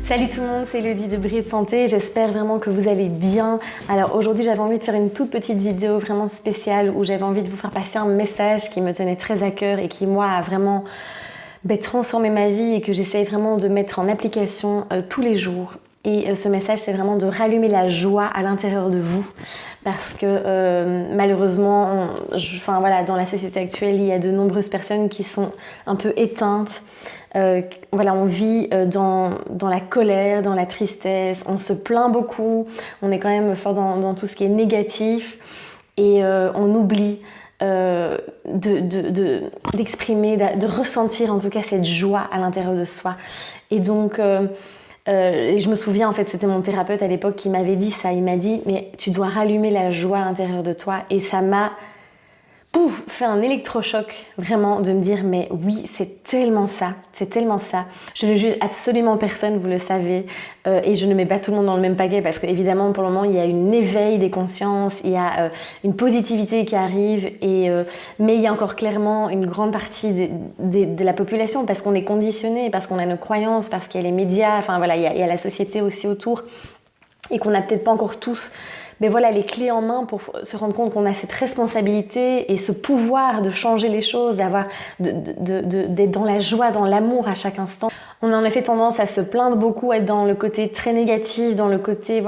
Salut tout le monde, c'est Elodie de Brie de Santé, j'espère vraiment que vous allez bien. Alors aujourd'hui j'avais envie de faire une toute petite vidéo vraiment spéciale où j'avais envie de vous faire passer un message qui me tenait très à cœur et qui moi a vraiment transformé ma vie et que j'essaye vraiment de mettre en application tous les jours. Et ce message, c'est vraiment de rallumer la joie à l'intérieur de vous. Parce que malheureusement, dans la société actuelle, il y a de nombreuses personnes qui sont un peu éteintes. On vit dans la colère, dans la tristesse, on se plaint beaucoup, on est quand même fort dans tout ce qui est négatif et on oublie d'exprimer, de ressentir en tout cas cette joie à l'intérieur de soi. Et donc... je me souviens, en fait, c'était mon thérapeute à l'époque qui m'avait dit ça. Il m'a dit, mais tu dois rallumer la joie à l'intérieur de toi. Et ça m'a fait un électrochoc, vraiment, de me dire, mais oui, c'est tellement ça, c'est tellement ça. Je ne juge absolument personne, vous le savez, et je ne mets pas tout le monde dans le même paquet parce qu'évidemment, pour le moment, il y a un éveil des consciences, il y a une positivité qui arrive, mais il y a encore clairement une grande partie de la population parce qu'on est conditionné, parce qu'on a nos croyances, parce qu'il y a les médias, il y a la société aussi autour et qu'on n'a peut-être pas encore tous les clés en main pour se rendre compte qu'on a cette responsabilité et ce pouvoir de changer les choses, d'être dans la joie, dans l'amour à chaque instant. On a en effet tendance à se plaindre beaucoup, à être dans le côté très négatif, dans le côté,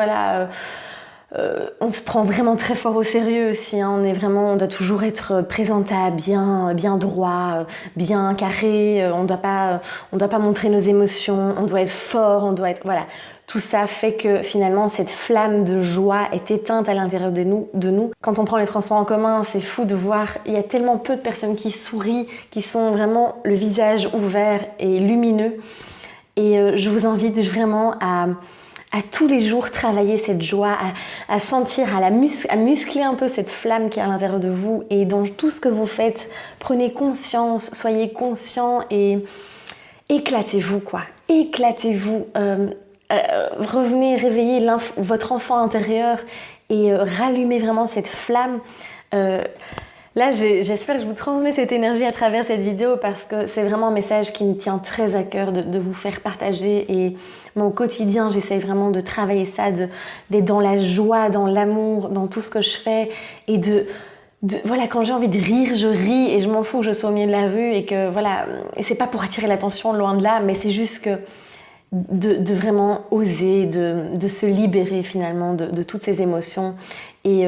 on se prend vraiment très fort au sérieux aussi, hein. On doit toujours être présentable, bien droit, bien carré, on doit pas montrer nos émotions, on doit être fort, Tout ça fait que finalement cette flamme de joie est éteinte à l'intérieur de nous. Quand on prend les transports en commun, c'est fou de voir, il y a tellement peu de personnes qui sourient, qui sont vraiment le visage ouvert et lumineux. Et je vous invite vraiment à tous les jours travailler cette joie, à sentir, à muscler un peu cette flamme qui est à l'intérieur de vous. Et dans tout ce que vous faites, prenez conscience, soyez conscient et éclatez-vous, quoi. Éclatez-vous. Revenez réveiller votre enfant intérieur et rallumer vraiment cette flamme. Là, j'espère que je vous transmets cette énergie à travers cette vidéo parce que c'est vraiment un message qui me tient très à cœur de vous faire partager. Et moi, au quotidien, j'essaye vraiment de travailler ça, d'être dans la joie, dans l'amour, dans tout ce que je fais. Et quand j'ai envie de rire, je ris et je m'en fous que je sois au milieu de la rue. Et c'est pas pour attirer l'attention, loin de là, mais c'est juste que de vraiment oser, de se libérer finalement de toutes ces émotions et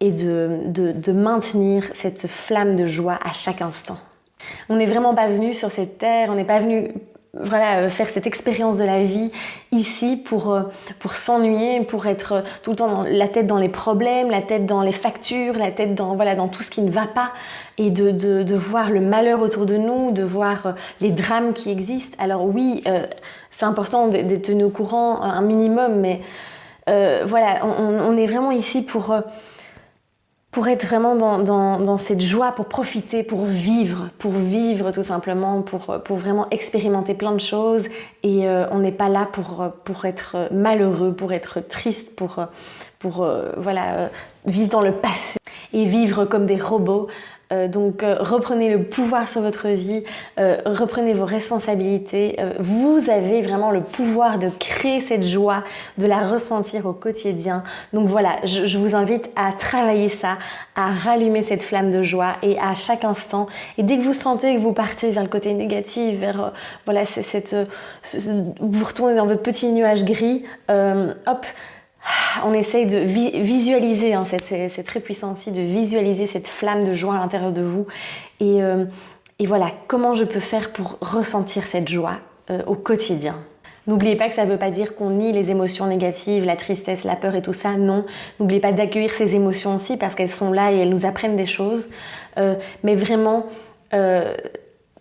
de maintenir cette flamme de joie à chaque instant. On n'est vraiment pas venu sur cette terre, on n'est pas venu faire cette expérience de la vie ici pour s'ennuyer, pour être tout le temps la tête dans les problèmes, la tête dans les factures, la tête dans tout ce qui ne va pas et de voir le malheur autour de nous, de voir les drames qui existent. Alors oui, c'est important d'être tenu au courant un minimum, mais on est vraiment ici pour être vraiment dans cette joie, pour profiter, pour vivre tout simplement, pour vraiment expérimenter plein de choses. Et on n'est pas là pour être malheureux, pour être triste, pour vivre dans le passé et vivre comme des robots. Donc reprenez le pouvoir sur votre vie, reprenez vos responsabilités. Vous avez vraiment le pouvoir de créer cette joie, de la ressentir au quotidien. Donc voilà, je vous invite à travailler ça, à rallumer cette flamme de joie et à chaque instant. Et dès que vous sentez que vous partez vers le côté négatif, vers vous retournez dans votre petit nuage gris, on essaye de visualiser, hein, c'est très puissant aussi, de visualiser cette flamme de joie à l'intérieur de vous. Et voilà, comment je peux faire pour ressentir cette joie au quotidien. N'oubliez pas que ça ne veut pas dire qu'on nie les émotions négatives, la tristesse, la peur et tout ça, non. N'oubliez pas d'accueillir ces émotions aussi parce qu'elles sont là et elles nous apprennent des choses. Mais vraiment,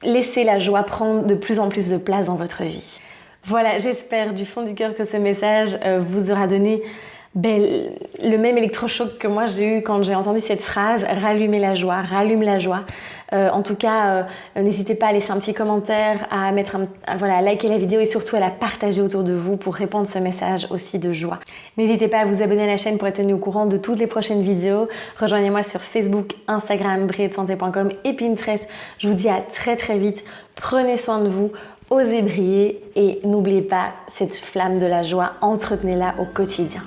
laissez la joie prendre de plus en plus de place dans votre vie. Voilà, j'espère du fond du cœur que ce message vous aura donné le même électrochoc que moi j'ai eu quand j'ai entendu cette phrase « Rallumer la joie, rallume la joie ». En tout cas, n'hésitez pas à laisser un petit commentaire, à liker la vidéo et surtout à la partager autour de vous pour répandre ce message aussi de joie. N'hésitez pas à vous abonner à la chaîne pour être tenu au courant de toutes les prochaines vidéos. Rejoignez-moi sur Facebook, Instagram, briedesanté.com et Pinterest. Je vous dis à très très vite. Prenez soin de vous. osez briller et n'oubliez pas cette flamme de la joie, entretenez-la au quotidien.